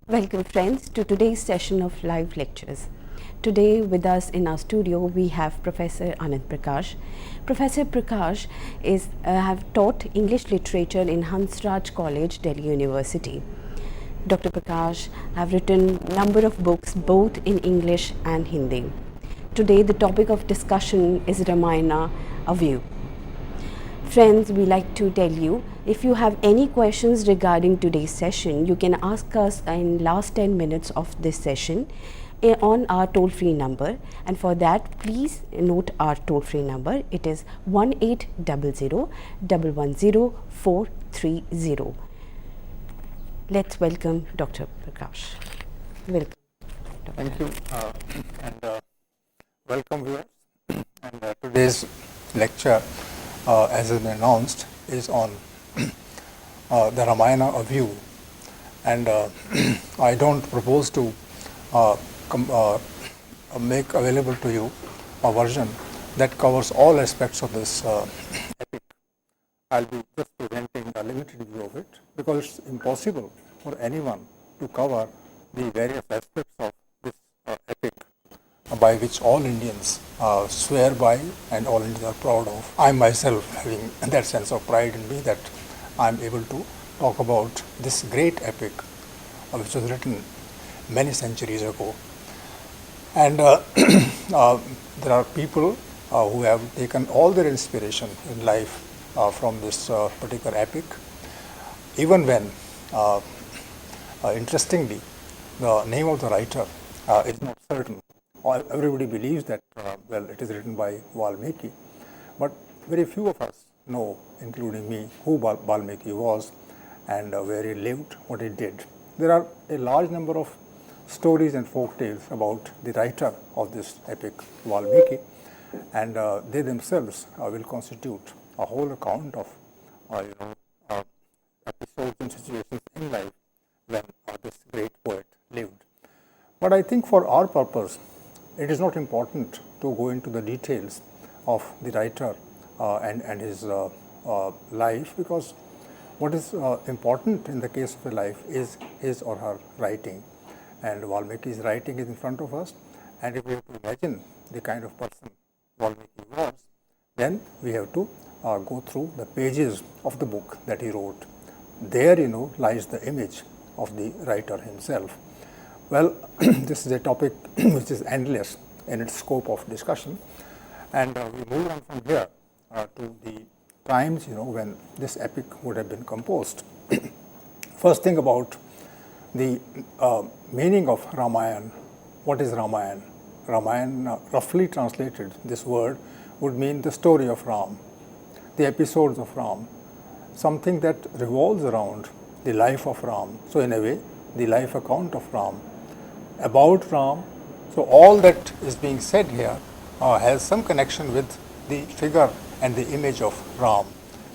Welcome friends to today's session of live lectures. Today with us in our studio we have Professor Anand Prakash. Professor Prakash have taught English literature in Hansraj College, Delhi University. Dr. Prakash have written number of books both in English and Hindi. Today the topic of discussion is Ramayana, a view. Friends, we like to tell you, if you have any questions regarding today's session, you can ask us in last 10 minutes of this session on our toll-free number, and for that please note our toll-free number. It is 1800-110-430. Let's welcome Dr. Prakash. Welcome. Thank you and welcome viewers. And today's lecture, as has been announced, is on the Ramayana, a view. And I don't propose to make available to you a version that covers all aspects of this epic. I'll be just presenting a limited view of it because it's impossible for anyone to cover the various aspects of this epic by which all Indians swear by and all Indians are proud of. I myself having that sense of pride in me that I'm able to talk about this great epic which was written many centuries ago. And there are people who have taken all their inspiration in life from this particular epic, even when, interestingly, the name of the writer is not certain. Everybody believes that, it is written by Valmiki, but very few of us know, including me, who Valmiki was and where he lived, what he did. There are a large number of stories and folk tales about the writer of this epic, Valmiki, and they themselves will constitute a whole account of episodes and situations in life when this great poet lived. But I think for our purpose, it is not important to go into the details of the writer and his life, because what is important in the case of a life is his or her writing. And Valmiki's writing is in front of us, and if we have to imagine the kind of person Valmiki was, then we have to go through the pages of the book that he wrote. There, lies the image of the writer himself. Well, this is a topic which is endless in its scope of discussion, and we move on from here to the times, when this epic would have been composed. First thing about the meaning of Ramayana. What is Ramayana? Ramayana, roughly translated, this word would mean the story of Ram, the episodes of Ram, something that revolves around the life of Ram. So in a way, the life account of Ram, about Ram. So all that is being said here has some connection with the figure and the image of Ram,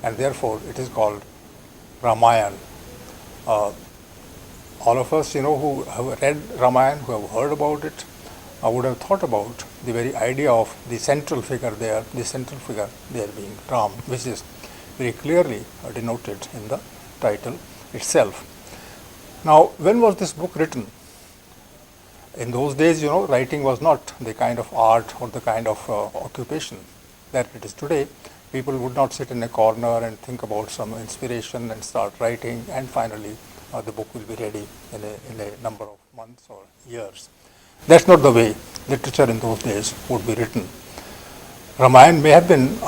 and therefore it is called Ramayana. All of us, who have read Ramayana, who have heard about it, would have thought about the very idea of the central figure there being Ram, which is very clearly denoted in the title itself. Now, when was this book written? In those days, writing was not the kind of art or the kind of occupation that it is today. People would not sit in a corner and think about some inspiration and start writing, and finally the book will be ready in a number of months or years. That's not the way literature in those days would be written. Ramayana may have been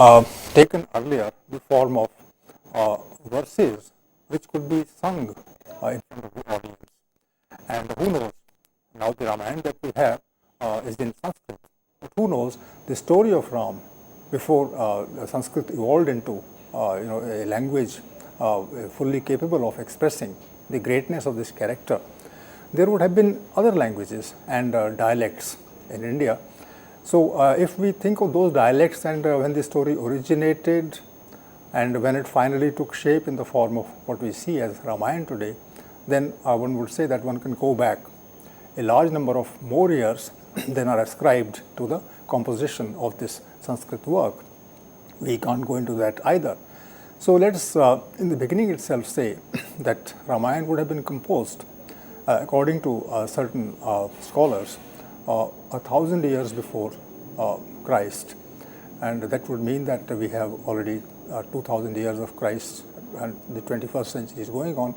taken earlier the form of verses which could be sung in front of the audience. And who knows, now the Ramayana that we have is in Sanskrit. But who knows, the story of Ram, before Sanskrit evolved into a language fully capable of expressing the greatness of this character, there would have been other languages and dialects in India. So if we think of those dialects and when the story originated and when it finally took shape in the form of what we see as Ramayana today, then one would say that one can go back a large number of more years than are ascribed to the composition of this Sanskrit work. We can't go into that either. So let's, in the beginning itself, say that Ramayana would have been composed according to certain scholars, 1,000 years before Christ, and that would mean that we have already 2,000 years of Christ, and the 21st century is going on.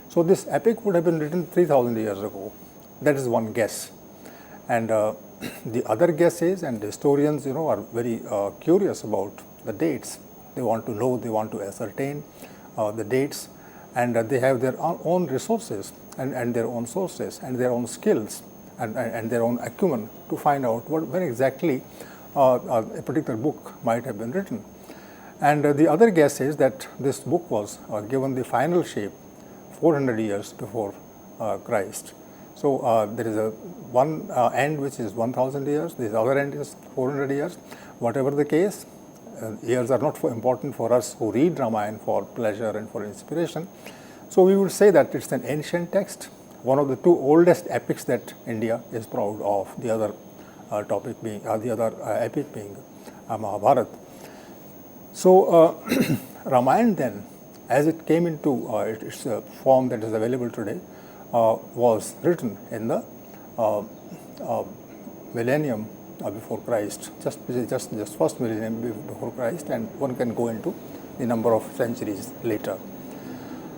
So this epic would have been written 3,000 years ago. That is one guess. And the other guess is, and historians, are very curious about the dates. They want to know, they want to ascertain the dates, and they have their own resources and their own sources and their own skills and their own acumen to find out when exactly a particular book might have been written. And the other guess is that this book was given the final shape 400 years before Christ. So there is a one end which is 1,000 years, this other end is 400 years. Whatever the case, years are not important for us who read Ramayana for pleasure and for inspiration. So we would say that it's an ancient text, one of the two oldest epics that India is proud of, the other topic being, the other epic being Mahabharata. So Ramayana then, as it came into its form that is available today, was written in the millennium before Christ, just first millennium before Christ, and one can go into the number of centuries later.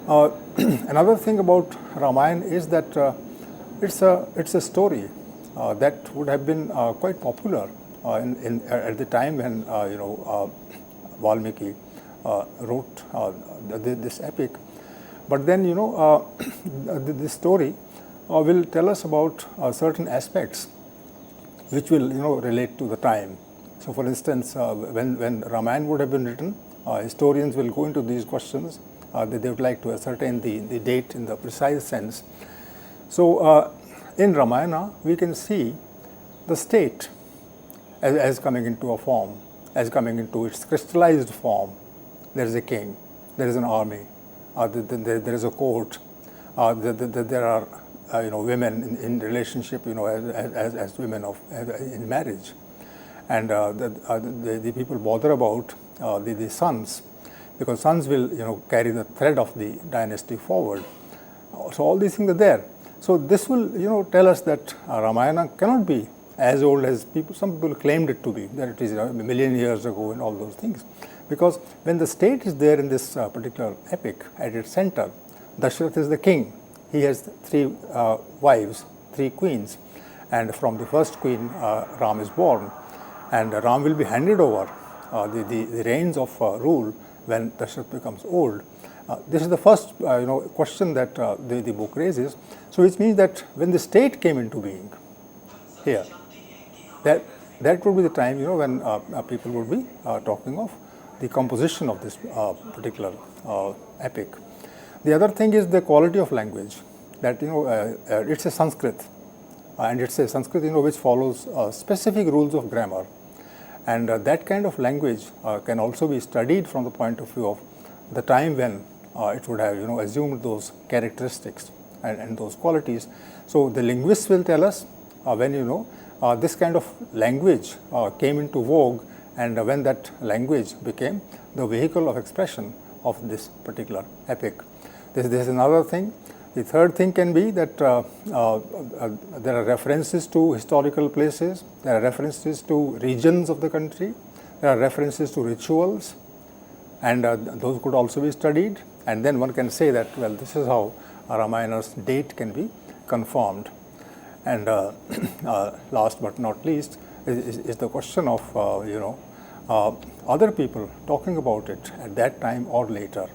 Another thing about Ramayana is that it's a story that would have been quite popular at the time when Valmiki wrote this epic. But then this story will tell us about certain aspects which will relate to the time. So for instance, when Ramayana would have been written, historians will go into these questions. They would like to ascertain the date in the precise sense. So in Ramayana we can see the state as coming into a form, as coming into its crystallized form. There is a king, there is an army, there is a court, there are women in relationship, as women in marriage, and the people bother about the sons, because sons will carry the thread of the dynasty forward. So all these things are there. So this will tell us that Ramayana cannot be as old as some people claimed it to be, that it is a million years ago and all those things. Because when the state is there in this particular epic, at its center, Dashrath is the king. He has 3 wives, 3 queens, and from the first queen, Ram is born, and Ram will be handed over the reins of rule when Dashrath becomes old. This is the first question that the book raises. So which means that when the state came into being here, that would be the time when people would be talking of the composition of this particular epic. The other thing is the quality of language. That it's a Sanskrit, and it's a Sanskrit which follows specific rules of grammar, and that kind of language can also be studied from the point of view of the time when it would have assumed those characteristics and those qualities. So the linguists will tell us when this kind of language came into vogue, and when that language became the vehicle of expression of this particular epic. This is another thing. The third thing can be that there are references to historical places, there are references to regions of the country, there are references to rituals, and those could also be studied, and then one can say that, well, this is how Ramayana's date can be confirmed. And last but not least is the question of other people talking about it at that time or later.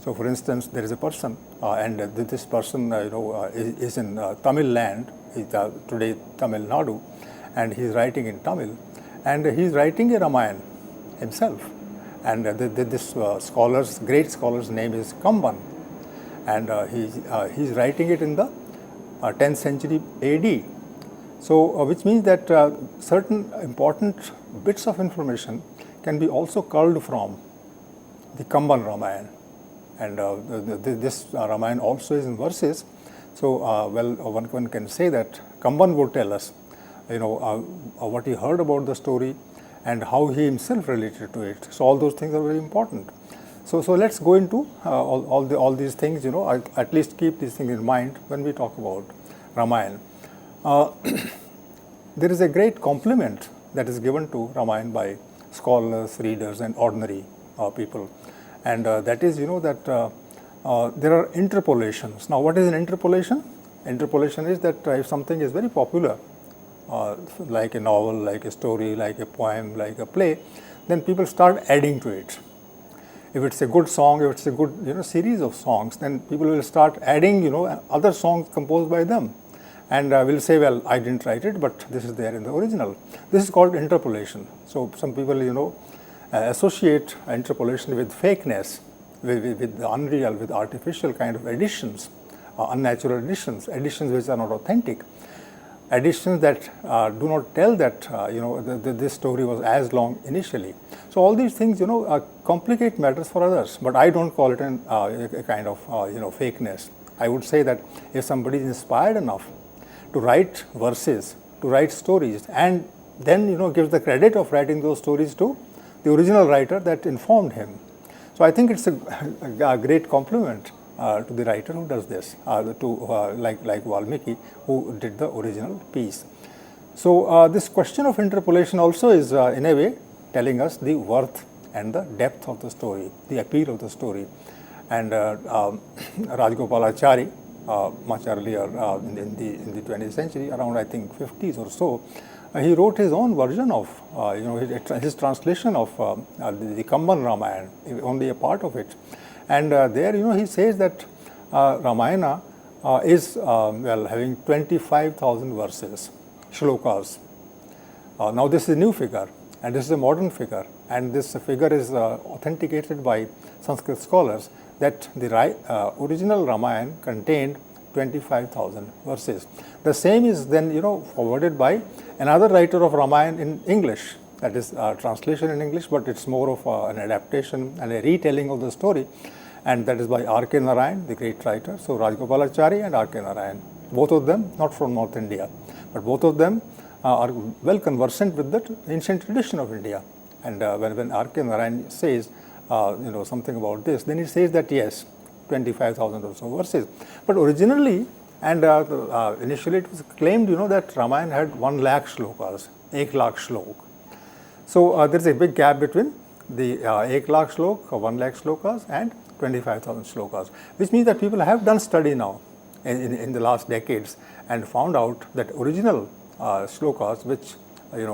So for instance, there is a person and this person is in Tamil land, today Tamil Nadu, and he is writing in Tamil, and he is writing a Ramayana himself, and this great scholar's name is Kamban, and he is writing it in the 10th century AD. So which means that certain important bits of information can be also culled from the Kamban Ramayana, and this Ramayana also is in verses. So one can say that Kamban would tell us what he heard about the story and how he himself related to it. So all those things are very important. So let's go into all these things, at least keep these things in mind when we talk about Ramayana. There is a great compliment that is given to Ramayana by scholars, readers, and ordinary people, and that is, that there are interpolations. Now, what is an interpolation? Interpolation is that if something is very popular, like a novel, like a story, like a poem, like a play, then people start adding to it. If it's a good song, if it's a good series of songs, then people will start adding other songs composed by them, and will say, well, I didn't write it, but this is there in the original. This is called interpolation. So some people associate interpolation with fakeness, with the unreal, with artificial kind of additions, unnatural additions which are not authentic, additions that do not tell that this story was as long initially. So all these things complicate matters for others, but I don't call it a kind of fakeness. I would say that if somebody is inspired enough to write verses, to write stories, and then gives the credit of writing those stories to the original writer that informed him. So I think it's a great compliment to the writer who does this, like Valmiki, who did the original piece. So this question of interpolation also is in a way telling us the worth and the depth of the story, the appeal of the story. And Rajagopalachari, much earlier in the 20th century, around I think 50s or so, he wrote his own version of his translation of the Kamban Ramayana, only a part of it. And there he says that Ramayana is having 25,000 verses, shlokas. Now this is a new figure, and this is a modern figure, and this figure is authenticated by Sanskrit scholars that the original Ramayana contained 25,000 verses. The same is then forwarded by another writer of Ramayana in English, that is translation in English, but it's more of an adaptation and a retelling of the story, and that is by R.K. Narayan, the great writer. So Rajagopalachari and R.K. Narayan, both of them not from North India, but both of them are well conversant with the ancient tradition of India. And when R.K. Narayan says something about this, then he says that yes, 25,000 or so verses. But originally and initially it was claimed that Ramayana had 1 lakh shlokas, 1 lakh shlok. So there is a big gap between the 1 lakh shlok or 1 lakh shlokas and 25,000 shlokas, which means that people have done study now in the last decades and found out that original shlokas, which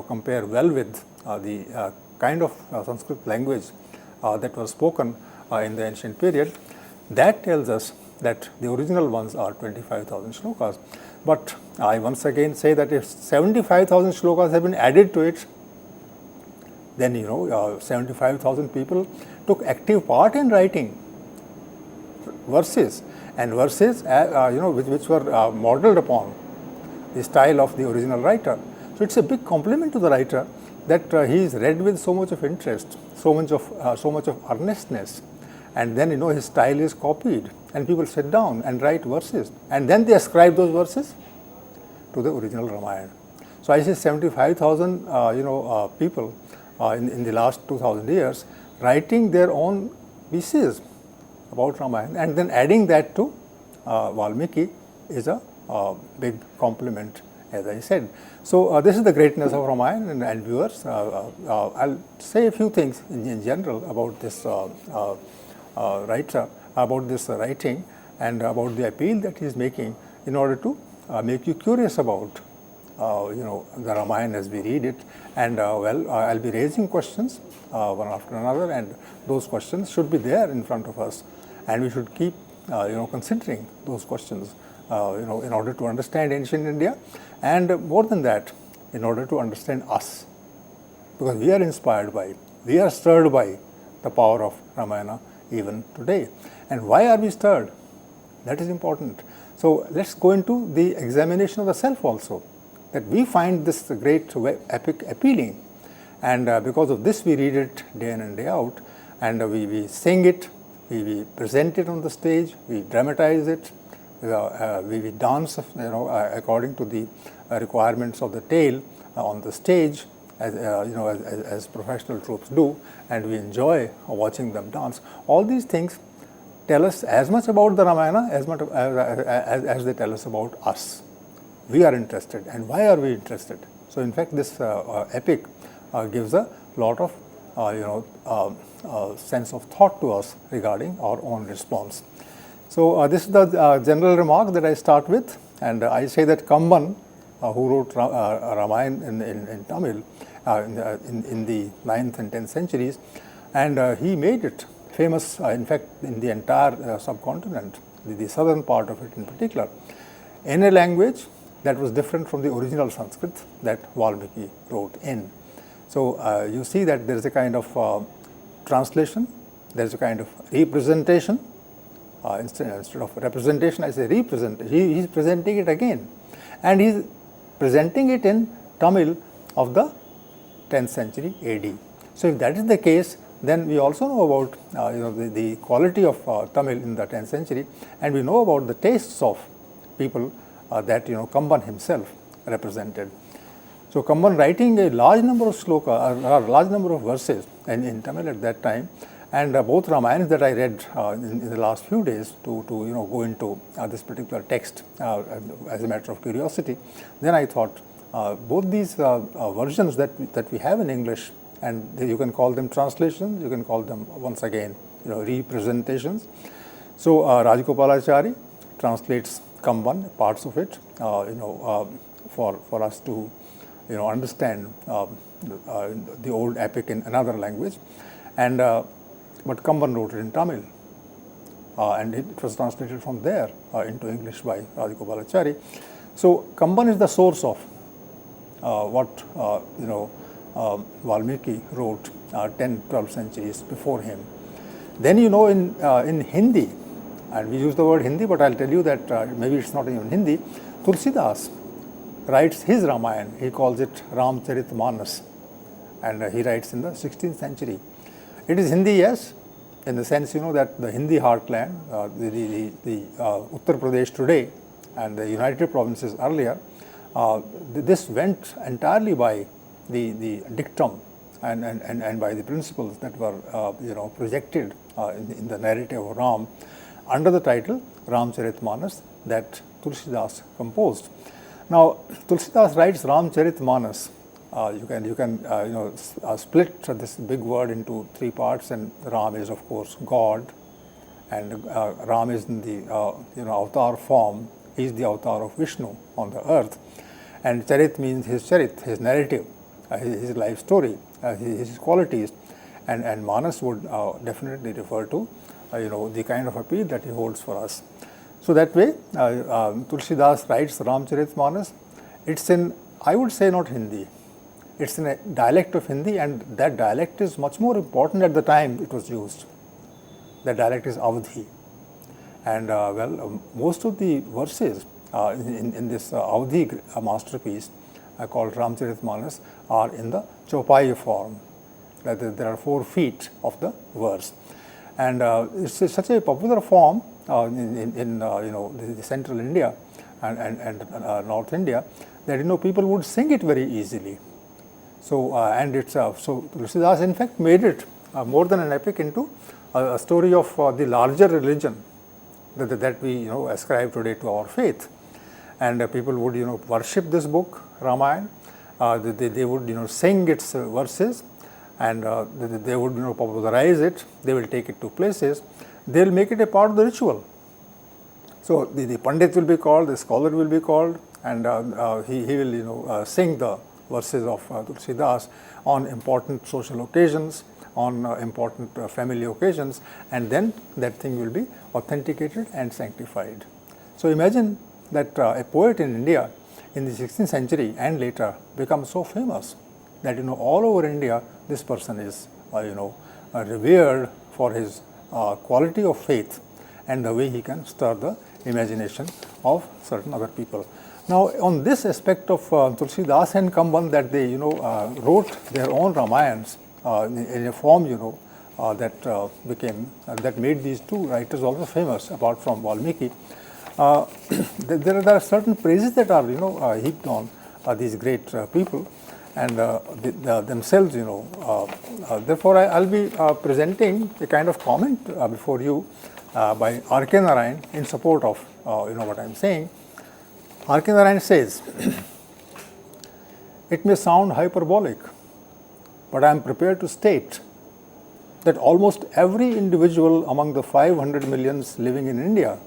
compare well with the kind of Sanskrit language that was spoken in the ancient period, that tells us that the original ones are 25,000 shlokas. But I once again say that if 75,000 shlokas have been added to it, then 75,000 people took active part in writing verses, and verses which were modeled upon the style of the original writer. So it's a big compliment to the writer that he is read with so much of interest, so much of earnestness, and then his style is copied, and people sit down and write verses, and then they ascribe those verses to the original Ramayana. So I say 75,000 people in the last 2,000 years writing their own pieces about Ramayana, and then adding that to Valmiki is a big compliment, as I said. So this is the greatness of Ramayana, and viewers, I'll say a few things in general about this writer, about this writing, and about the appeal that he is making in order to make you curious about the Ramayana as we read it. And I'll be raising questions one after another, and those questions should be there in front of us, and we should keep considering those questions in order to understand ancient India, and more than that, in order to understand us, because we are inspired by, we are stirred by the power of Ramayana even today. And why are we stirred? That is important. So let's go into the examination of the self also, that we find this great epic appealing, and because of this we read it day in and day out, and we sing it, we present it on the stage, we dramatize it, we dance according to the requirements of the tale on the stage, as as professional troops do, and we enjoy watching them dance. All these things tell us as much about the Ramayana as much as they tell us about us. We are interested, and why are we interested? So, in fact, this epic gives a lot of sense of thought to us regarding our own response. So, this is the general remark that I start with, and I say that Kamban, who wrote Ramayana in Tamil in the 9th and 10th centuries, and he made it famous, in fact, in the entire subcontinent, the southern part of it in particular, in a language that was different from the original Sanskrit that Valmiki wrote in. So, you see that there is a kind of translation, there is a kind of representation. Instead of representation, I say representation. He is presenting it again, and he is presenting it in Tamil of the 10th century AD. So, if that is the case, then we also know about the quality of Tamil in the 10th century, and we know about the tastes of people that Kamban himself represented. So, Kamban writing a large number of sloka, a large number of verses in Tamil at that time, and both Ramayanas that I read in the last few days to go into this particular text as a matter of curiosity, then I thought both these versions that we have in English, and you can call them translations, you can call them once again representations. So, Rajagopalachari translates Kamban, parts of it, for us to understand the old epic in another language, and but Kamban wrote it in Tamil, and it was translated from there into English by Rajagopalachari. So, Kamban is the source of what Valmiki wrote 10-12 centuries before him. Then in Hindi, and we use the word Hindi, but I'll tell you that maybe it's not even Hindi. Tulsidas writes his Ramayana. He calls it Ramcharitmanas, and he writes in the 16th century. It is Hindi, yes, in the sense that the Hindi heartland, the Uttar Pradesh today and the United Provinces earlier, this went entirely by the dictum and by the principles that were projected in the narrative of Ram under the title Ramcharitmanas that Tulsidas composed. Now, Tulsidas writes Ramcharitmanas. You can split this big word into three parts, and Ram is of course God, and Ram is in the avatar form. He is the avatar of Vishnu on the earth, and Charit means his charit, his narrative, his life story, his qualities, and Manas would definitely refer to the kind of appeal that he holds for us. So that way, Tulsidas writes Ramcharitmanas. It's in, I would say, not Hindi. It's in a dialect of Hindi, and that dialect is much more important at the time it was used. That dialect is Avadhi. And most of the verses in this Avadhi masterpiece called Ramcharitmanas are in the Chaupai form. There are 4 feet of the verse. And it's such a popular form in the central India and North India that people would sing it very easily. So and it's so Tulsidas in fact made it more than an epic into a story of the larger religion that we ascribe today to our faith, and people would worship this book Ramayana. They would sing its verses, and they would popularize it. They will take it to places. They will make it a part of the ritual. So the Pandit will be called, the scholar will be called, and he will sing the verses of Tulsidas on important social occasions, on important family occasions, and then that thing will be authenticated and sanctified. So imagine that a poet in India in the 16th century and later becomes so famous that all over India this person is revered for his quality of faith and the way he can stir the imagination of certain other people. Now, on this aspect of Tulsidas and Kamban, that they wrote their own Ramayans in a form that made these two writers also famous apart from Valmiki. There are certain praises that are heaped on these great people, and themselves, therefore, I'll be presenting a kind of comment before you by R.K. Narayan in support of what I'm saying. R.K. Narayan says, it may sound hyperbolic, but I am prepared to state that almost every individual among the 500 millions living in India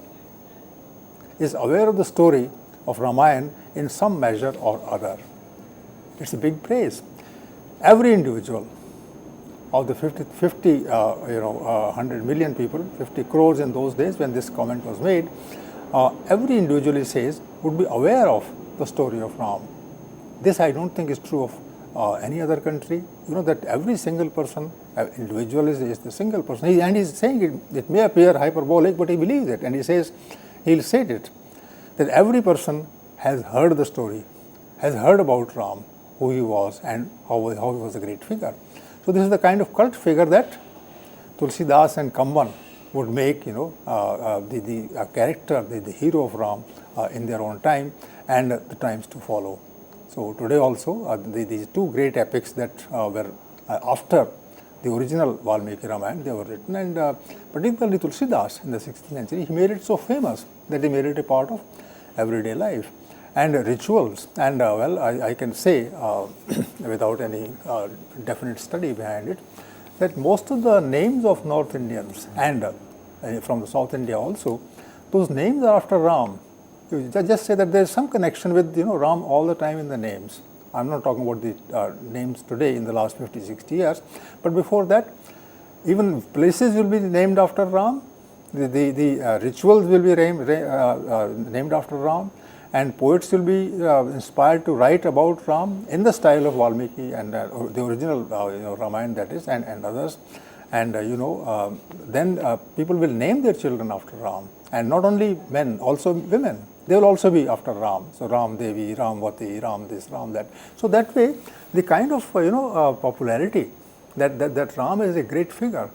is aware of the story of Ramayana in some measure or other. It's a big praise. Every individual of the 100 million people, 50 crores in those days when this comment was made, every individual, he says, would be aware of the story of Ram. This I don't think is true of any other country. That every single person, individual is the single person. And he's saying it may appear hyperbolic, but he believes it. And he says, he'll state it, that every person has heard the story, has heard about Ram, who he was and how he was a great figure. So this is the kind of cult figure that Tulsidas and Kamban would make, the character, the hero of Ram in their own time and the times to follow. So today also, these two great epics that were after the original Valmiki Ramayana, they were written, and particularly Tulsidas in the 16th century, he made it so famous that he made it a part of everyday life and rituals. And I can say without any definite study behind it, that most of the names of North Indians and from the South India also, those names are after Ram. You just say that there is some connection with Ram all the time in the names. I'm not talking about the names today in the last 50, 60 years, but before that, even places will be named after Ram, the rituals will be named after Ram, and poets will be inspired to write about Ram in the style of Valmiki and the original Ramayana, that is, and others. And then people will name their children after Ram, and not only men, also women. They will also be after Ram. So Ram Devi, Ramvati, Ram this, Ram that. So that way, the kind of popularity that Ram is a great figure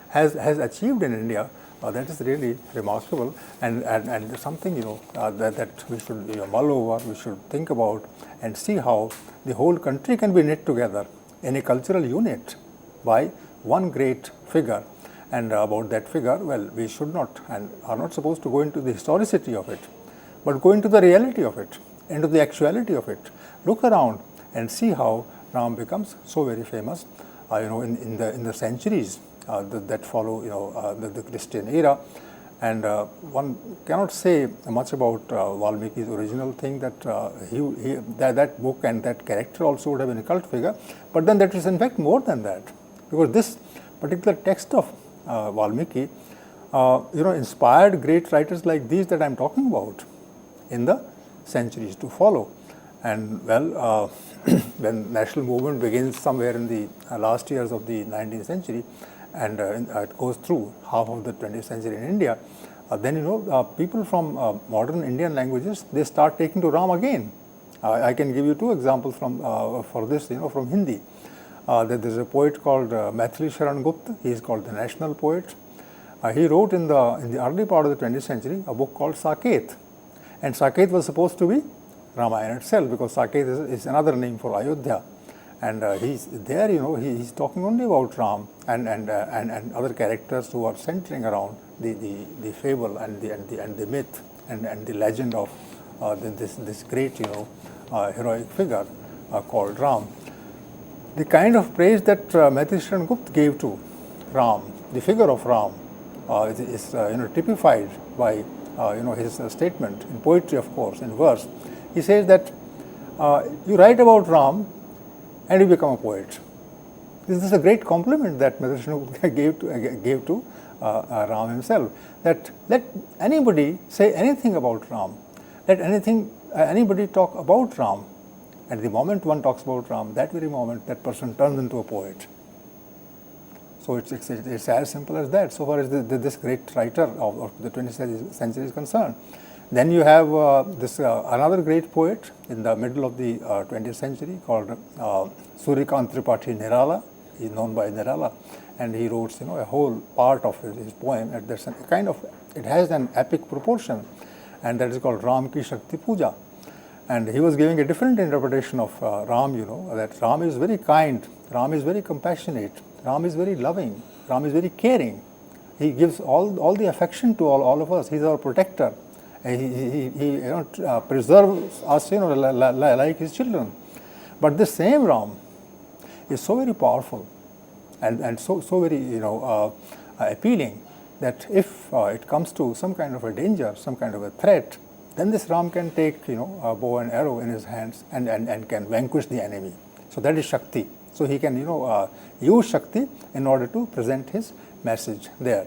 has achieved in India, that is really remarkable, and something that we should mull over, we should think about, and see how the whole country can be knit together in a cultural unit by one great figure. And about that figure, well, we should not and are not supposed to go into the historicity of it, but go into the reality of it, into the actuality of it. Look around and see how Ram becomes so very famous, in the centuries that follow, the Christian era. And one cannot say much about Valmiki's original thing, that that book and that character also would have been a cult figure. But then that is in fact more than that, because this particular text of Valmiki, inspired great writers like these that I am talking about in the centuries to follow. And well, when national movement begins somewhere in the last years of the 19th century, and it goes through half of the 20th century in India, then people from modern Indian languages, they start taking to Ram again. I can give you two examples from for this, from Hindi. There is a poet called Maithili Sharan Gupta. He is called the national poet. He wrote in the early part of the 20th century a book called Saket, and Saket was supposed to be Ramayana itself, because Saket is another name for Ayodhya. And he's there, he's talking only about Ram and other characters who are centering around the fable and the myth and the legend of this great heroic figure called Ram. The kind of praise that Maithili Sharan Gupta gave to Ram, the figure of Ram, is typified by his statement in poetry, of course, in verse. He says that you write about Ram and you become a poet. This is a great compliment that Maithili Sharan Gupta gave to Ram himself, that let anybody say anything about Ram, let anybody talk about Ram, and the moment one talks about Ram, that very moment that person turns into a poet. So it's as simple as that, so far as this great writer of the 20th century is concerned. Then you have another great poet in the middle of the 20th century called Suryakant Tripathi Nirala. He is known by Nirala, and he wrote a whole part of his poem. It has an epic proportion, and that is called Ram Ki Shakti Puja. And he was giving a different interpretation of Ram, that Ram is very kind, Ram is very compassionate, Ram is very loving, Ram is very caring. He gives all the affection to all of us. He's our protector. He preserves us, like his children. But this same Ram is so very powerful and so very appealing that if it comes to some kind of a danger, some kind of a threat, then this Ram can take a bow and arrow in his hands and can vanquish the enemy. So that is Shakti. So he can use Shakti in order to present his message there.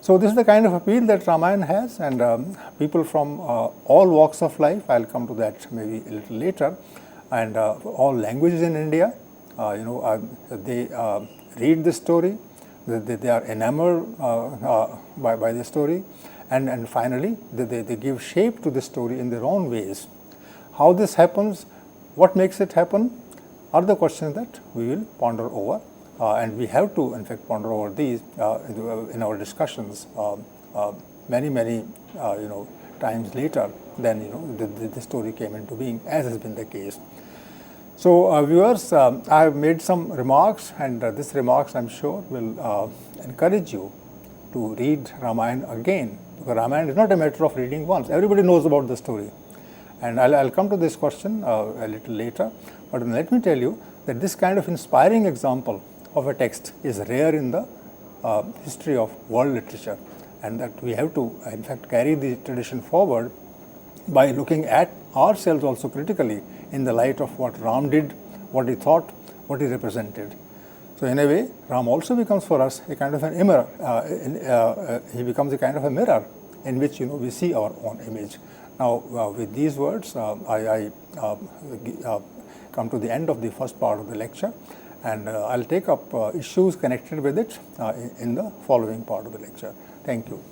So this is the kind of appeal that Ramayana has, and people from all walks of life, I'll come to that maybe a little later, and all languages in India, they read this story, they are enamored by the story, and finally they give shape to the story in their own ways. How this happens, what makes it happen, are the questions that we will ponder over, and we have to in fact ponder over these in our discussions many times later than the story came into being, as has been the case. So viewers, I have made some remarks, and these remarks I'm sure will encourage you to read Ramayana again, because Ramayana is not a matter of reading once. Everybody knows about the story, and I'll come to this question a little later. But let me tell you that this kind of inspiring example of a text is rare in the history of world literature, and that we have to in fact carry the tradition forward by looking at ourselves also critically in the light of what Ram did, what he thought, what he represented. So in a way, Ram also becomes for us a kind of an mirror. He becomes a kind of a mirror in which we see our own image. Now with these words, I come to the end of the first part of the lecture, and I'll take up issues connected with it in the following part of the lecture. Thank you.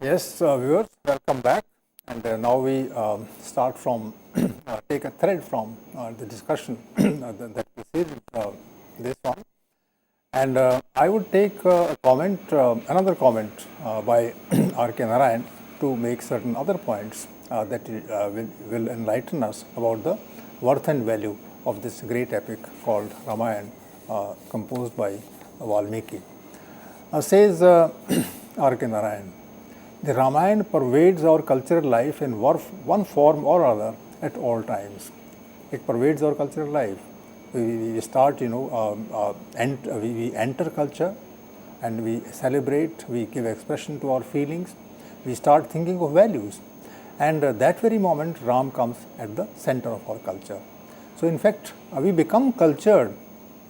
Yes, viewers, welcome back. And now we start from, take a thread from the discussion that preceded this one. And I would take a comment, another comment by R.K. Narayan to make certain other points that will enlighten us about the worth and value of this great epic called Ramayana, composed by Valmiki. Says R.K. Narayan, the Ramayana pervades our cultural life in one form or other at all times. It pervades our cultural life. We start, we enter culture and we celebrate, we give expression to our feelings, we start thinking of values. And that very moment, Ram comes at the center of our culture. So in fact, we become cultured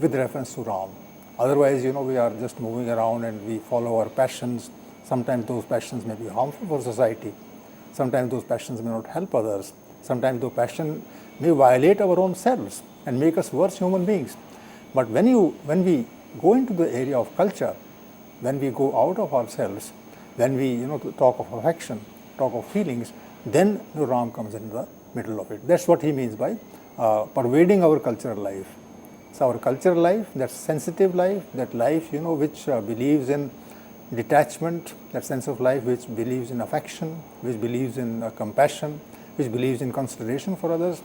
with reference to Ram. Otherwise, we are just moving around and we follow our passions. Sometimes those passions may be harmful for society. Sometimes those passions may not help others. Sometimes those passions may violate our own selves and make us worse human beings. But when we go into the area of culture, when we go out of ourselves, when we talk of affection, talk of feelings, then Ram comes in the middle of it. That's what he means by pervading our cultural life. So our cultural life, that sensitive life, that life which believes in detachment, that sense of life which believes in affection, which believes in compassion, which believes in consideration for others,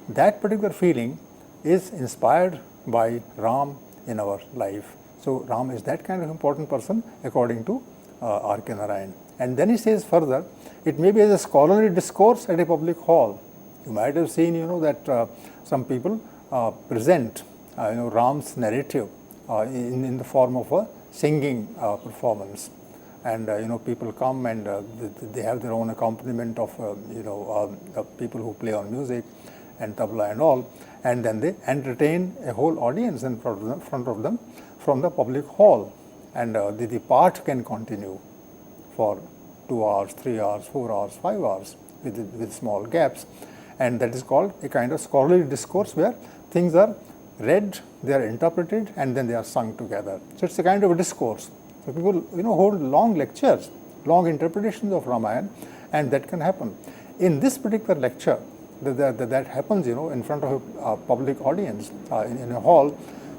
that particular feeling is inspired by Ram in our life. So Ram is that kind of important person according to R.K. Narayan. And then he says further, it may be as a scholarly discourse at a public hall. You might have seen that some people present Ram's narrative in the form of a singing performance, and people come and they have their own accompaniment of people who play on music and tabla and all, and then they entertain a whole audience in front of them from the public hall, and the part can continue for 2 hours, 3 hours, 4 hours, 5 hours with small gaps, and that is called a kind of scholarly discourse where things are read, they are interpreted, and then they are sung together. So it's a kind of a discourse. So people hold long lectures, long interpretations of Ramayana, and that can happen. In this particular lecture, that happens in front of a public audience in a hall.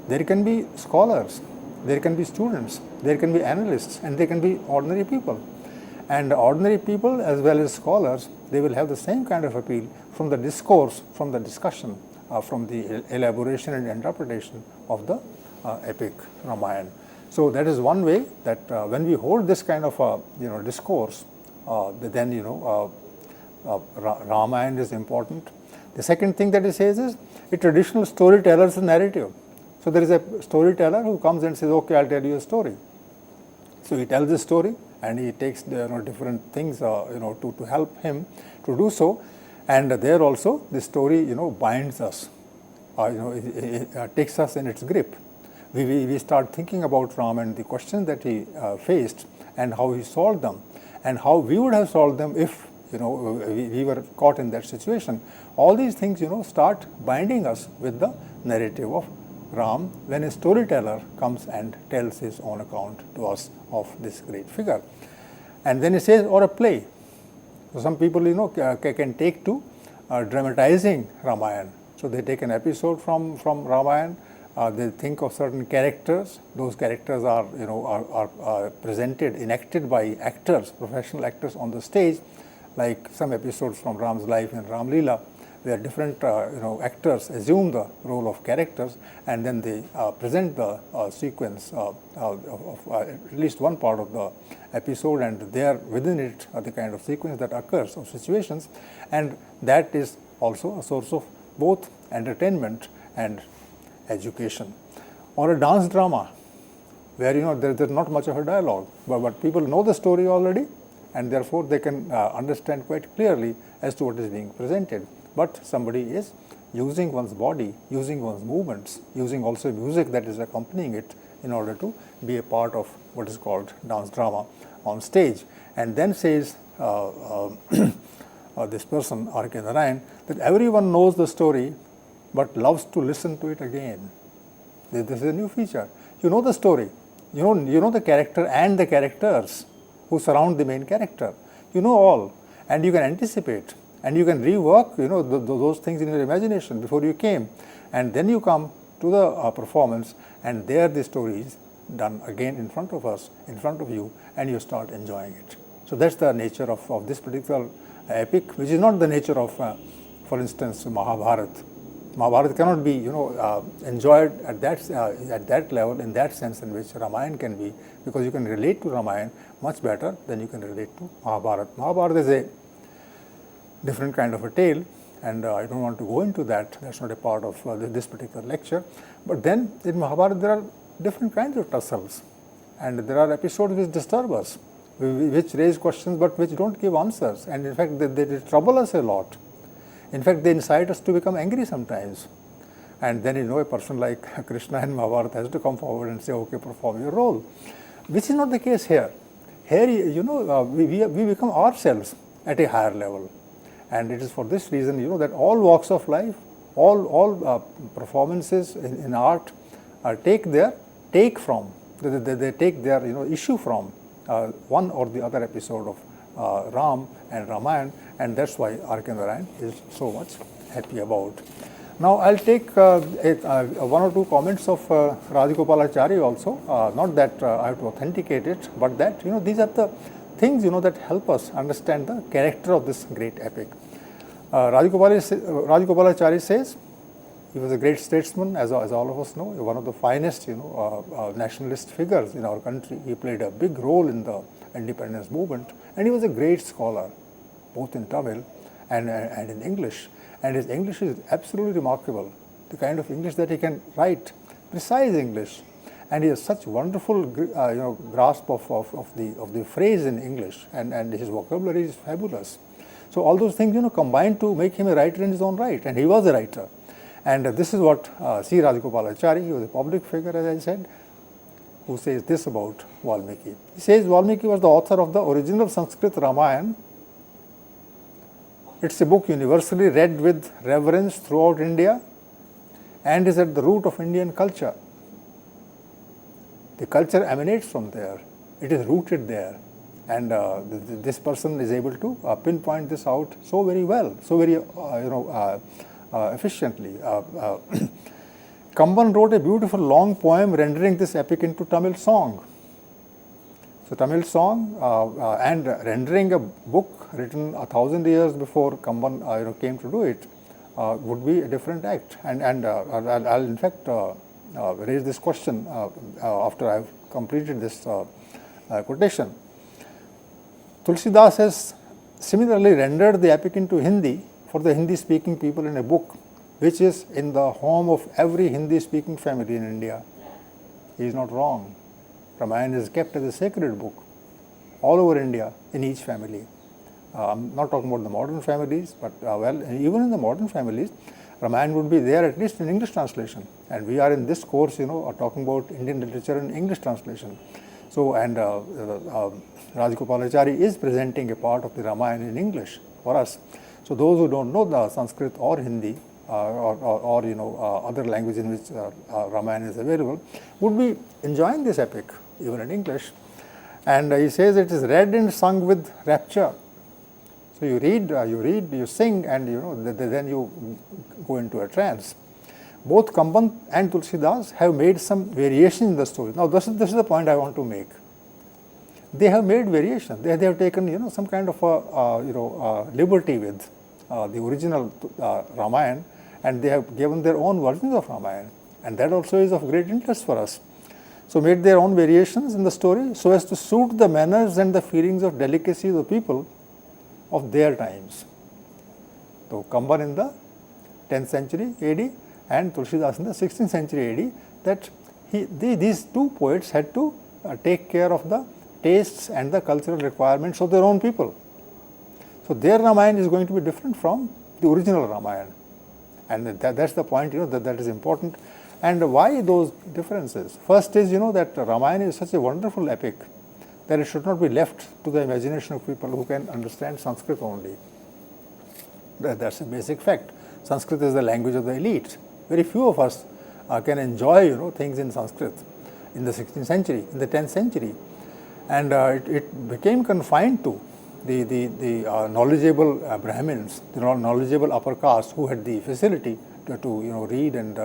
There can be scholars, there can be students, there can be analysts, and there can be ordinary people. And ordinary people as well as scholars, they will have the same kind of appeal from the discourse, from the discussion, from the elaboration and interpretation of the epic Ramayana. So that is one way that when we hold this kind of discourse, then Ramayana is important. The second thing that he says is a traditional storyteller's narrative. So there is a storyteller who comes and says, okay, I'll tell you a story. So he tells the story and he takes different things to help him to do so. And there also the story binds us, it takes us in its grip. We start thinking about Ram and the questions that he faced and how he solved them and how we would have solved them if we were caught in that situation. All these things start binding us with the narrative of Ram when a storyteller comes and tells his own account to us of this great figure. And then he says, or a play. So some people can take to dramatizing Ramayana. So they take an episode from Ramayana. They think of certain characters. Those characters are presented, enacted by actors, professional actors on the stage, like some episodes from Ram's life in Ram Leela, where different actors assume the role of characters, and then they present the sequence of at least one part of the episode, and there within it the kind of sequence that occurs of situations, and that is also a source of both entertainment and education. Or a dance drama, where there's not much of a dialogue, but people know the story already, and therefore they can understand quite clearly as to what is being presented. But somebody is using one's body, using one's movements, using also music that is accompanying it in order to be a part of what is called dance drama on stage. And then says this person, R.K. Narayan, that everyone knows the story but loves to listen to it again. This is a new feature. You know the story, you know the character and the characters who surround the main character. You know all, and you can anticipate. And you can rework, those things in your imagination before you came, and then you come to the performance, and there the story is done again in front of us, in front of you, and you start enjoying it. So that's the nature of this particular epic, which is not the nature of, for instance, Mahabharata. Mahabharata cannot be, enjoyed at that level, in that sense in which Ramayana can be, because you can relate to Ramayana much better than you can relate to Mahabharata. Mahabharata is a different kind of a tale, and I don't want to go into that. That's not a part of this particular lecture. But then in Mahabharata there are different kinds of tussles, and there are episodes which disturb us, which raise questions but which don't give answers, and in fact they trouble us a lot. In fact, they incite us to become angry sometimes, And then a person like Krishna in Mahabharata has to come forward and say, okay, perform your role. Which is not the case here. Here, we become ourselves at a higher level. And it is for this reason, that all walks of life, all performances in art take their issue from one or the other episode of Ram and Ramayana, and that's why R.K. Narayan is so much happy about. Now I'll take one or two comments of Rajagopalachari also, not that I have to authenticate it, but that these are the things that help us understand the character of this great epic. Rajagopalachari says he was a great statesman, as all of us know, one of the finest nationalist figures in our country. He played a big role in the independence movement, and he was a great scholar, both in Tamil and in English. And his English is absolutely remarkable, the kind of English that he can write, precise English, and he has such wonderful grasp of the phrase in English, and his vocabulary is fabulous. So all those things combined to make him a writer in his own right, and he was a writer. And this is what C. Rajagopalachari, he was a public figure, as I said, who says this about Valmiki. He says Valmiki was the author of the original Sanskrit Ramayana. It's a book universally read with reverence throughout India and is at the root of Indian culture. The culture emanates from there. It is rooted there. And this person is able to pinpoint this out so very well, so very efficiently. Kamban wrote a beautiful long poem rendering this epic into Tamil song. So Tamil song and rendering a book written 1,000 years before Kamban came to do it would be a different act. And I'll in fact raise this question after I've completed this quotation. Tulsidas has similarly rendered the epic into Hindi for the Hindi-speaking people in a book which is in the home of every Hindi-speaking family in India. He is not wrong. Ramayana is kept as a sacred book all over India in each family. I'm not talking about the modern families, but even in the modern families, Ramayana would be there at least in English translation. And we are in this course, talking about Indian literature in English translation. So, and Rajagopalachari is presenting a part of the Ramayana in English for us. So, those who don't know the Sanskrit or Hindi or other language in which Ramayana is available would be enjoying this epic even in English. And he says it is read and sung with rapture. So you read, you sing, and then you go into a trance. Both Kamban and Tulsidas have made some variation in the story. Now this is the point I want to make. They have made variation. They have taken some kind of liberty with the original Ramayana, and they have given their own versions of Ramayana, and that also is of great interest for us. So made their own variations in the story so as to suit the manners and the feelings of delicacy of the people of their times. So Kamban in the 10th century AD and Tulsidas in the 16th century AD, that these two poets had to take care of the tastes and the cultural requirements of their own people. So their Ramayana is going to be different from the original Ramayana, and that's the point that is important. And why those differences? First is that Ramayana is such a wonderful epic that it should not be left to the imagination of people who can understand Sanskrit only. That's a basic fact. Sanskrit is the language of the elite. Very few of us can enjoy things in Sanskrit in the 16th century, in the 10th century, and it became confined to the knowledgeable Brahmins, the knowledgeable upper caste who had the facility to read and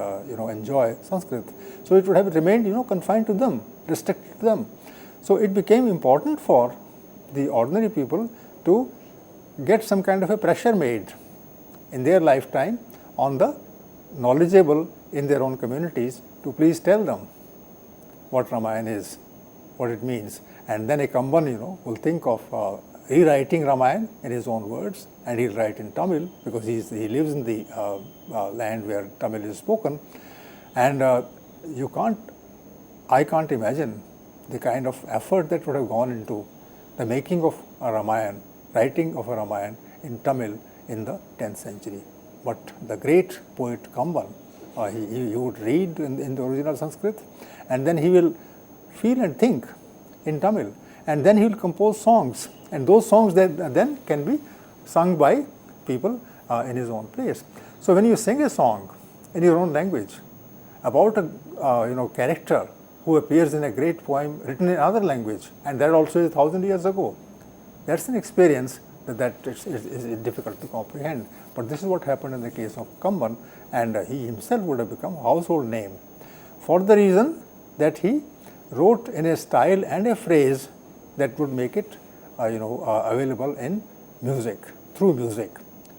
enjoy Sanskrit. So it would have remained confined to them, restricted to them. So it became important for the ordinary people to get some kind of a pressure made in their lifetime on the knowledgeable in their own communities to please tell them what Ramayana is, what it means. And then a Kamban will think of rewriting Ramayana in his own words, and he'll write in Tamil because he lives in the land where Tamil is spoken. And I can't imagine the kind of effort that would have gone into the making of a Ramayana, writing of a Ramayana in Tamil in the 10th century. But the great poet Kamban He would read in the original Sanskrit, and then he will feel and think in Tamil, and then he will compose songs, and those songs that then can be sung by people in his own place. So when you sing a song in your own language about a character who appears in a great poem written in another language, and that also is 1,000 years ago, that's an experience that is difficult to comprehend. But this is what happened in the case of Kamban, and he himself would have become a household name for the reason that he wrote in a style and a phrase that would make it available in music, through music.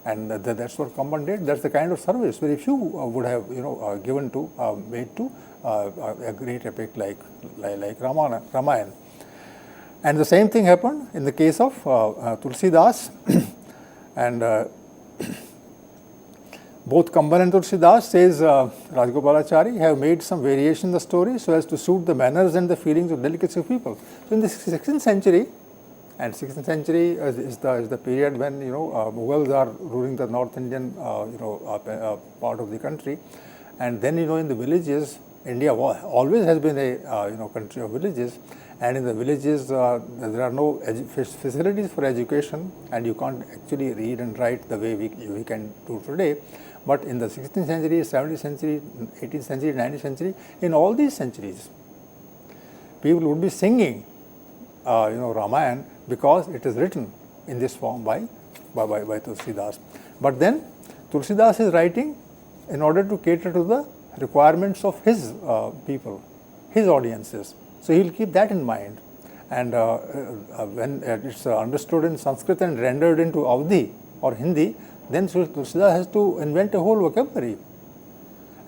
And that's what Kamban did. That's the kind of service very few would have given to, made to a great epic like Ramayana. And the same thing happened in the case of Tulsidas, and both Kamban and Tulsidas, says Rajagopalachari, have made some variation in the story so as to suit the manners and the feelings of delicacy of people. So in the 16th century, and 16th century is the period when Mughals are ruling the North Indian part of the country, and then in the villages, India always has been a country of villages, and in the villages there are no facilities for education, and you can't actually read and write the way we can do today. But in the 16th century, 17th century, 18th century, 19th century, in all these centuries, people would be singing Ramayana because it is written in this form by Tulsidas. But then Tulsidas is writing in order to cater to the requirements of his people, his audiences. So he will keep that in mind. And when it's understood in Sanskrit and rendered into Avdi or Hindi, then Tulsidas has to invent a whole vocabulary.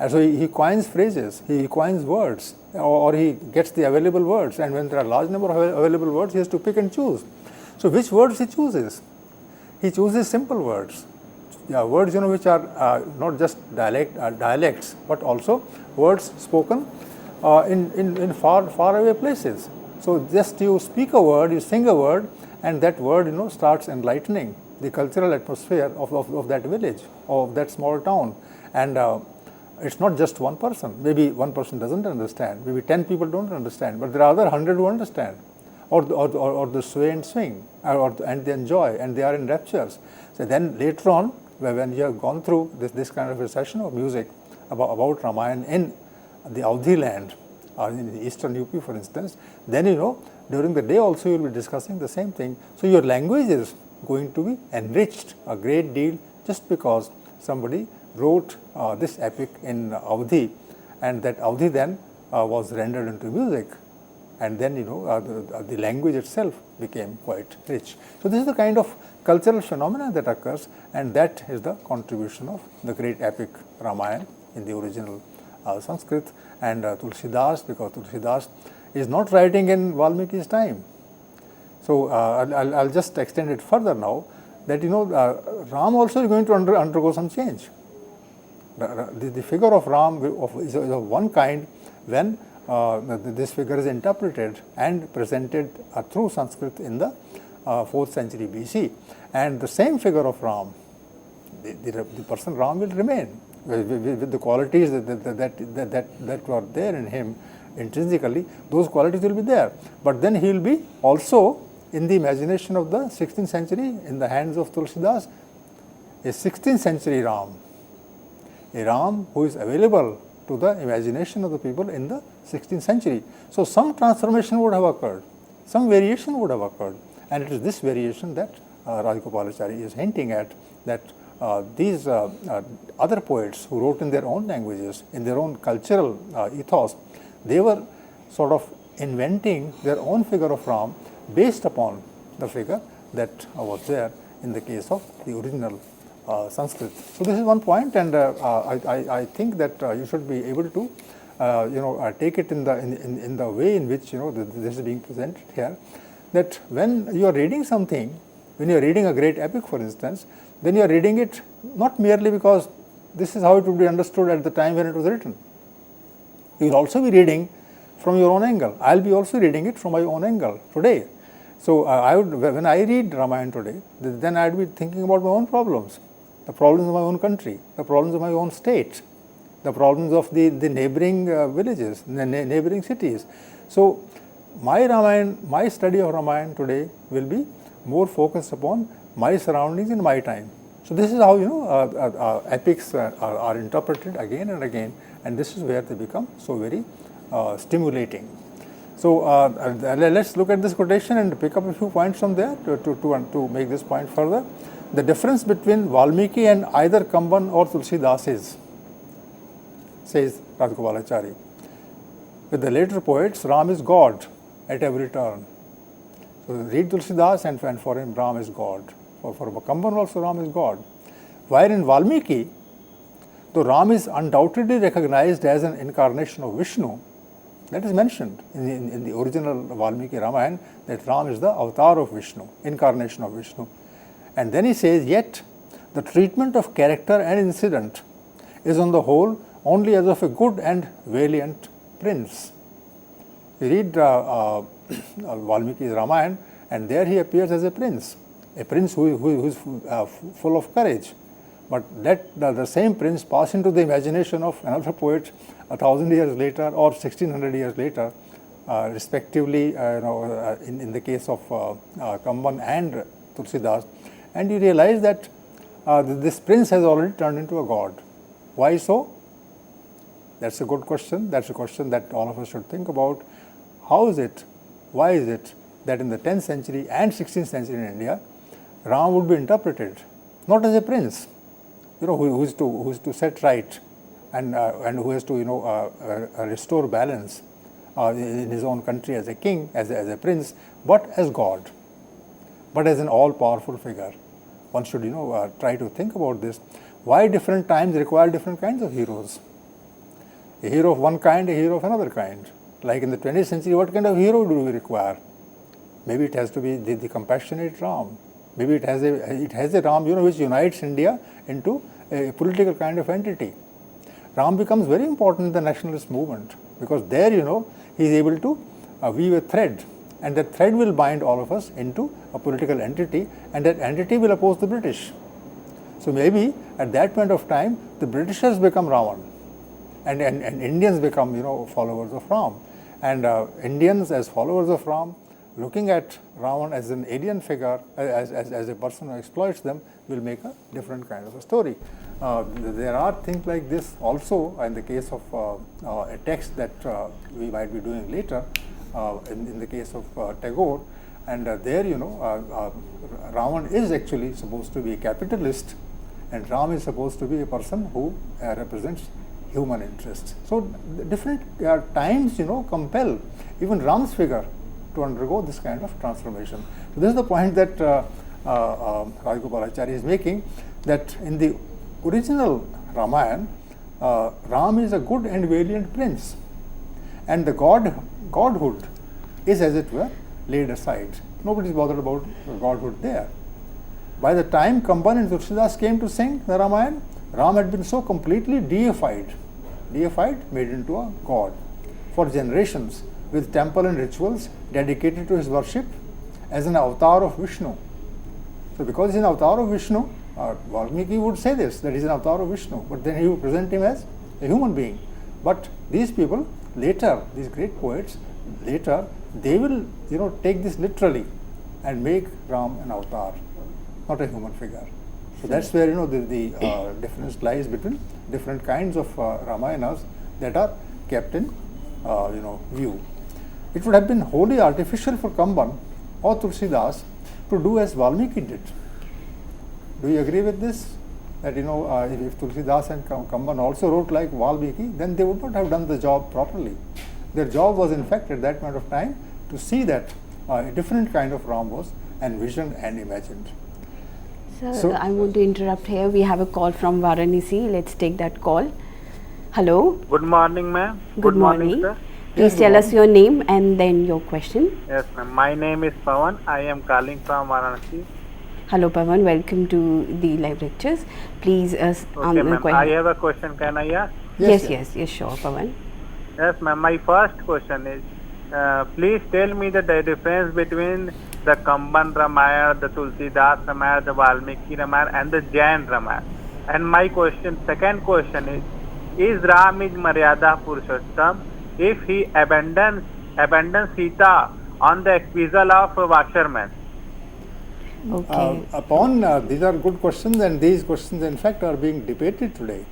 And so he coins phrases, he coins words, or he gets the available words. And when there are a large number of available words, he has to pick and choose. So which words he chooses? He chooses simple words. Words which are not just dialects, but also words spoken in far away places. So just you speak a word, you sing a word, and that word starts enlightening the cultural atmosphere of that village, of that small town. And it's not just one person. Maybe one person doesn't understand, maybe 10 people don't understand, but there are other 100 who understand, or the sway and swing, and they enjoy, and they are in raptures. So then later on, when you have gone through this kind of a session of music about Ramayana in the Avdi land, or in the eastern UP for instance, then during the day also you will be discussing the same thing. So your language is going to be enriched a great deal just because somebody wrote this epic in Avdi, and that Avdi then was rendered into music, and then the language itself became quite rich. So this is the kind of cultural phenomena that occurs, and that is the contribution of the great epic Ramayana in the original Sanskrit. And Tulsidas, because Tulsidas is not writing in Valmiki's time. So I'll just extend it further now, that Ram also is going to undergo some change. The figure of Ram is of one kind when this figure is interpreted and presented through Sanskrit in the 4th century BC. And the same figure of Ram, the person Ram will remain with the qualities that were there in him intrinsically. Those qualities will be there, but then he will be also in the imagination of the 16th century, in the hands of Tulsidas, a 16th century Ram, a Ram who is available to the imagination of the people in the 16th century. So some transformation would have occurred, some variation would have occurred, and it is this variation that Rajagopalachari is hinting at, that these other poets who wrote in their own languages, in their own cultural ethos, they were sort of inventing their own figure of Ram based upon the figure that was there in the case of the original Sanskrit. So this is one point, and I think that you should be able to take it in the way in which this is being presented here, that when you are reading something, when you are reading a great epic for instance, then you are reading it not merely because this is how it would be understood at the time when it was written. You will also be reading from your own angle. I will be also reading it from my own angle today. So when I read Ramayana today, then I would be thinking about my own problems, the problems of my own country, the problems of my own state, the problems of the neighboring villages, neighboring cities. So, my Ramayana, my study of Ramayana today will be more focused upon my surroundings in my time. So, this is how epics are interpreted again and again, and this is where they become so very stimulating. So, let's look at this quotation and pick up a few points from there to make this point further. The difference between Valmiki and either Kamban or Tulsidas is, says Rajagopalachari, with the later poets, Ram is God at every turn. So, read Tulsidas and for him Ram is God. For Kamban also Ram is God. While in Valmiki, though Ram is undoubtedly recognized as an incarnation of Vishnu, that is mentioned in the original Valmiki Ramayana, that Ram is the avatar of Vishnu, incarnation of Vishnu. And then he says, yet the treatment of character and incident is on the whole only as of a good and valiant prince. You read Valmiki's Ramayana, and there he appears as a prince who is full of courage. But let the same prince pass into the imagination of another poet 1,000 years later or 1,600 years later, respectively, in the case of Kamban and Tulsidas, and you realize that this prince has already turned into a god. Why so? That's a good question. That's a question that all of us should think about. How is it, why is it that in the 10th century and 16th century in India, Ram would be interpreted not as a prince, who is to set right and who has to restore balance in his own country as a king, as a prince, but as God, but as an all-powerful figure. One should try to think about this. Why different times require different kinds of heroes? A hero of one kind, a hero of another kind. Like in the 20th century, what kind of hero do we require? Maybe it has to be the compassionate Ram. Maybe it has a Ram, which unites India into a political kind of entity. Ram becomes very important in the nationalist movement because there, he is able to weave a thread, and that thread will bind all of us into a political entity, and that entity will oppose the British. So maybe at that point of time, the Britishers become Ravan, and Indians become, followers of Ram. And Indians as followers of Ram, looking at Ravan as an alien figure, as a person who exploits them, will make a different kind of a story. There are things like this also in the case of a text that we might be doing later, in the case of Tagore, and there Ravan is actually supposed to be a capitalist, and Ram is supposed to be a person who represents human interests. So different times compel even Ram's figure to undergo this kind of transformation. So this is the point that Rajagopalachari is making, that in the original Ramayana, Ram is a good and valiant prince, and the godhood is, as it were, laid aside. Nobody is bothered about godhood there. By the time Kamban and Tulsidas came to sing the Ramayana, Ram had been so completely deified, made into a god for generations, with temple and rituals dedicated to his worship as an avatar of Vishnu. So because he is an avatar of Vishnu, Valmiki would say this, that he is an avatar of Vishnu, but then he would present him as a human being. But these people later, these great poets, later they will take this literally and make Ram an avatar, not a human figure. So that's where the difference lies between different kinds of Ramayanas that are kept in view. It would have been wholly artificial for Kamban or Tulsidas to do as Valmiki did. Do you agree with this? That if Tulsidas and Kamban also wrote like Valmiki, then they would not have done the job properly. Their job was in fact at that point of time to see that a different kind of Ram was envisioned and imagined. So I want to interrupt here. We have a call from Varanasi. Let's take that call. Hello. Good morning, ma'am. Good morning. Sir. Please tell us your name and then your question. Yes, ma'am. My name is Pawan. I am calling from Varanasi. Hello, Pawan. Welcome to the live lectures. Please Okay, ma'am. I have a question. Can I ask? Yes, sure, Pawan. Yes, ma'am. My first question is, please tell me the difference between the Kamban Ramayana, the Tulsidas Ramayana, the Valmiki Ramayana, and the Jain Ramayana. And my second question is, is Ram is Maryada Purushottam if he abandons Sita on the acquisal of Washerman? Okay. These are good questions, and these questions in fact are being debated today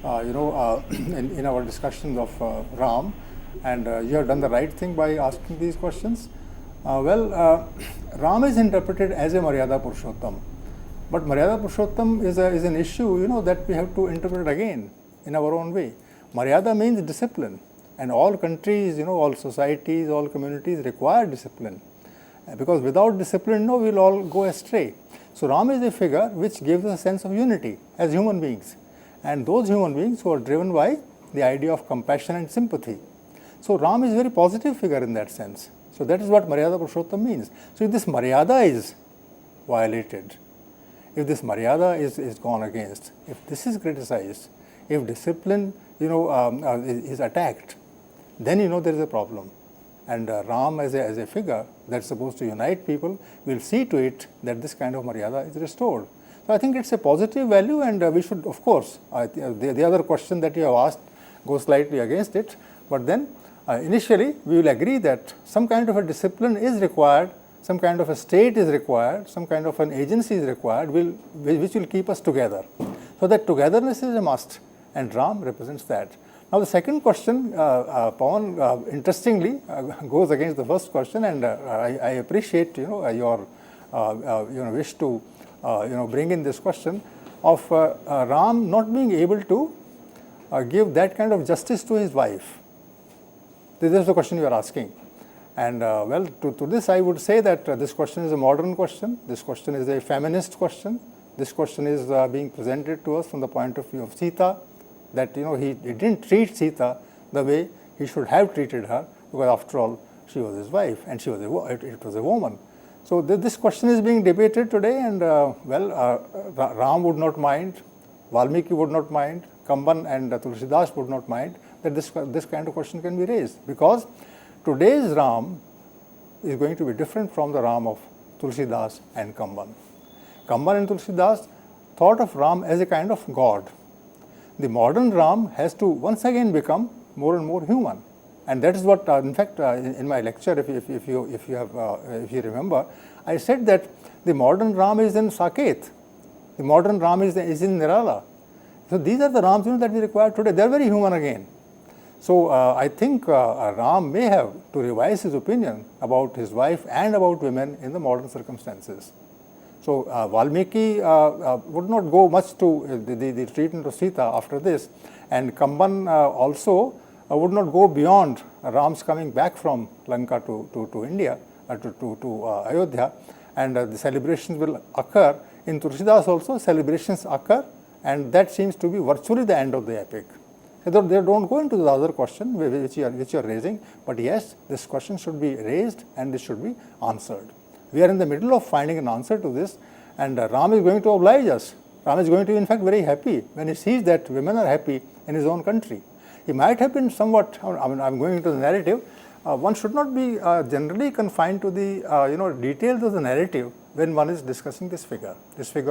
in our discussions of Ram, and you have done the right thing by asking these questions. Ram is interpreted as a Maryada Purushottam, but Maryada Purushottam is an issue that we have to interpret again in our own way. Maryada means discipline, and all countries, all societies, all communities require discipline, because without discipline, we'll all go astray. So Ram is a figure which gives us a sense of unity as human beings, and those human beings who are driven by the idea of compassion and sympathy. So Ram is a very positive figure in that sense. So that is what Maryada Purushottam means. So if this Maryada is violated, if this Maryada is gone against, if this is criticized, if discipline is attacked, then there is a problem. And Ram as a figure that's supposed to unite people will see to it that this kind of Maryada is restored. So I think it's a positive value, and we should, of course, the other question that you have asked goes slightly against it, but then initially we will agree that some kind of a discipline is required, some kind of a state is required, some kind of an agency is required which will keep us together. So that togetherness is a must, and Ram represents that. Now the second question, Pawan, interestingly goes against the first question, and I appreciate your wish to bring in this question of Ram not being able to give that kind of justice to his wife. This is the question you are asking. And to this I would say that this question is a modern question, this question is a feminist question, this question is being presented to us from the point of view of Sita, that he didn't treat Sita the way he should have treated her, because after all she was his wife and it was a woman. So this question is being debated today, and Ram would not mind, Valmiki would not mind, Kamban and Tulsidas would not mind that this kind of question can be raised, because today's Ram is going to be different from the Ram of Tulsidas and Kamban. Kamban and Tulsidas thought of Ram as a kind of god. The modern Ram has to once again become more and more human, and that is what, in fact, in my lecture, if you remember, I said that the modern Ram is in Saket, the modern Ram is in Nirala. So these are the Rams that we require today. They are very human again. So I think Ram may have to revise his opinion about his wife and about women in the modern circumstances. So Valmiki would not go much to the treatment of Sita after this, and Kamban also would not go beyond Ram's coming back from Lanka to India, to Ayodhya, and the celebrations will occur. In Tulsidas also celebrations occur, and that seems to be virtually the end of the epic. They don't go into the other question which you are raising, but yes, this question should be raised and this should be answered. We are in the middle of finding an answer to this, and Ram is going to oblige us. Ram is going to be in fact very happy when he sees that women are happy in his own country. He might have been somewhat, I'm going into the narrative, one should not be generally confined to the details of the narrative when one is discussing this figure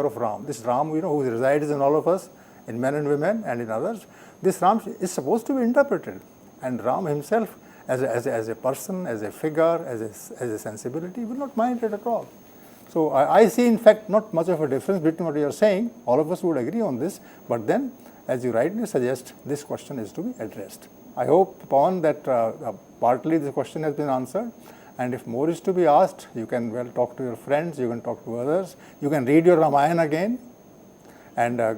of Ram. This Ram who resides in all of us, in men and women and in others. This Ram is supposed to be interpreted, and Ram himself as a person, as a figure, as a sensibility will not mind it at all. So I see in fact not much of a difference between what you are saying. All of us would agree on this, but then as you rightly suggest, this question is to be addressed. I hope, Pawan, that partly the question has been answered, and if more is to be asked, you can talk to your friends, you can talk to others, you can read your Ramayana again. And the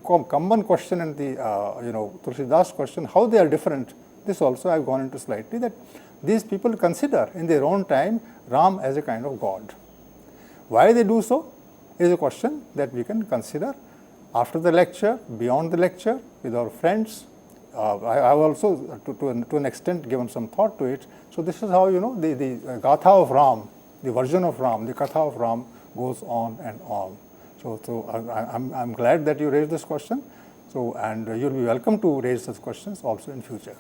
Kamban question and the Tulsidas question, how they are different, this also I have gone into slightly, that these people consider in their own time Ram as a kind of god. Why they do so is a question that we can consider after the lecture, beyond the lecture, with our friends. I have also to an extent given some thought to it. So this is how the Gatha of Ram, the version of Ram, the Katha of Ram goes on and on. So I'm glad that you raised this question. So, and you'll be welcome to raise such questions also in future.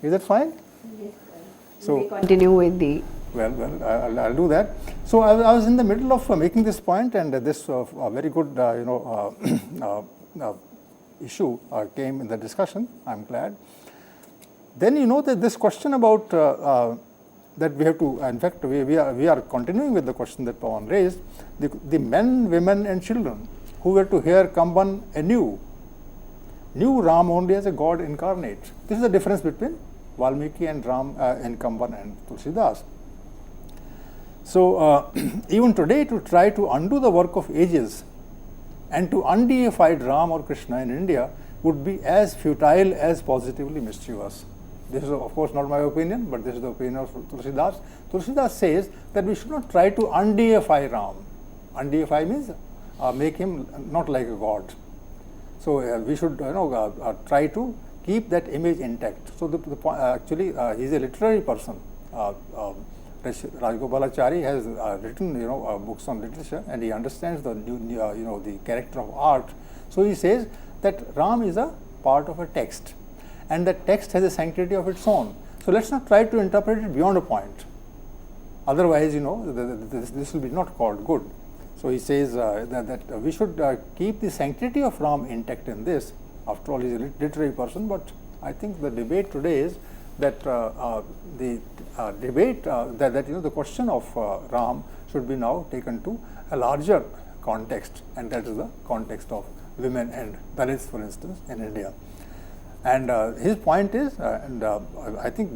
Is that fine? Yes, sir. So we continue with the. Well, I'll do that. So I was in the middle of making this point, and this very good issue came in the discussion. I'm glad. Then that this question about that we have to, in fact, we are continuing with the question that Pawan raised, the men, women and children who were to hear Kamban anew, knew Ram only as a god incarnate. This is the difference between Valmiki and Ram and Kamban and Tulsidas. So even today, to try to undo the work of ages and to undeified Ram or Krishna in India would be as futile as positively mischievous. This is of course not my opinion, but this is the opinion of Tulsidas. Tulsidas says that we should not try to undeify Ram. Undeify means make him not like a god. So we should try to keep that image intact. So actually he is a literary person. Rajagopalachari has written books on literature, and he understands the the character of art. So he says that Ram is a part of a text, and that text has a sanctity of its own. So let's not try to interpret it beyond a point. Otherwise, this will be not called good. So he says that we should keep the sanctity of Ram intact in this. After all, he is a literary person, but I think the debate today is that the question of Ram should be now taken to a larger context, and that is the context of women and Dalits, for instance, in India. And his point is, I think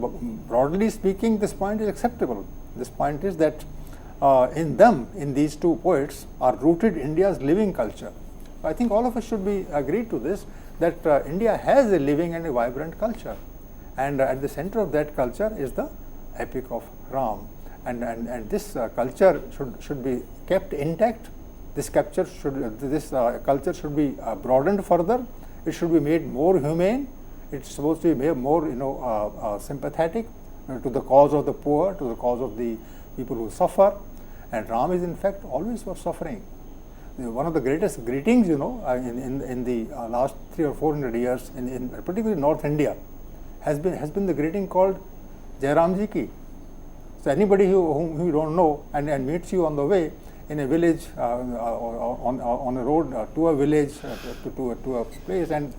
broadly speaking, this point is acceptable. This point is that in these two poets, are rooted India's living culture. I think all of us should be agreed to this, that India has a living and a vibrant culture. And at the center of that culture is the epic of Ram, and this culture should be kept intact. This culture should be broadened further. It should be made more humane. It's supposed to be made more sympathetic to the cause of the poor, to the cause of the people who suffer. And Ram is in fact always for suffering. One of the greatest greetings, in the last 300 or 400 years, in particularly North India, has been the greeting called Jai Ram Ji Ki. So anybody whom you don't know and meets you on the way in a village on a road to a village to a place, and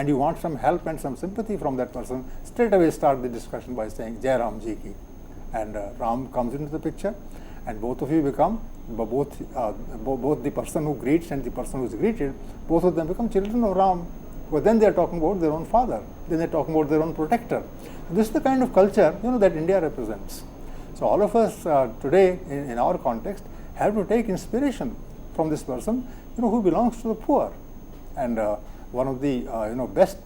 you want some help and some sympathy from that person, straight away start the discussion by saying Jai Ram Ji Ki, and Ram comes into the picture, and both of you become both the person who greets and the person who is greeted, both of them become children of Ram. But then they are talking about their own father, then they are talking about their own protector. This is the kind of culture that India represents. So all of us today in our context have to take inspiration from this person who belongs to the poor. And one of the best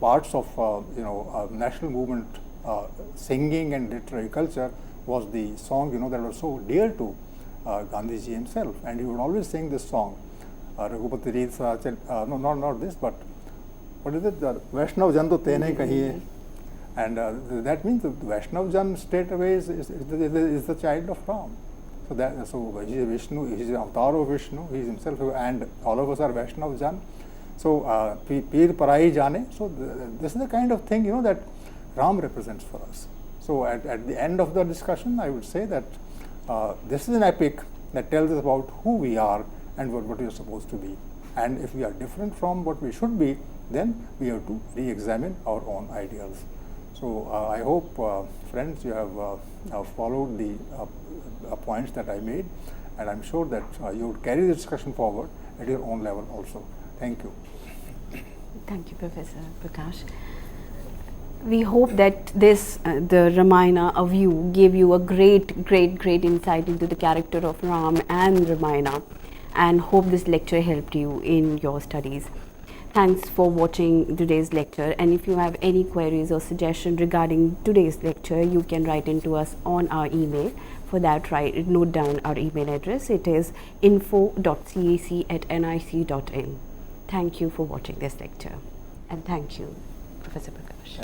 parts of national movement singing and literary culture was the song that was so dear to Gandhiji himself, and he would always sing this song, Raghupati Reet not this, but what is it? Vaishnav Jan to tene kahiye. And that means the Vaishnav Jan straight away is the child of Ram. So he is Vishnu, he is an avatar of Vishnu, he is himself, and all of us are Vaishnav Jan. So Peer Parai Jane. So this is the kind of thing that Ram represents for us. So at the end of the discussion, I would say that this is an epic that tells us about who we are and what we are supposed to be. And if we are different from what we should be, then we have to re-examine our own ideals. So I hope, friends, you have followed the points that I made, and I'm sure that you would carry the discussion forward at your own level also. Thank you. Thank you, Professor Prakash. We hope that this, the Ramayana of you, gave you a great insight into the character of Ram and Ramayana, and hope this lecture helped you in your studies. Thanks for watching today's lecture, and if you have any queries or suggestions regarding today's lecture, you can write into us on our email. For that, note down our email address. It is info.cac@nic.in. Thank you for watching this lecture, and thank you, Professor Prakash.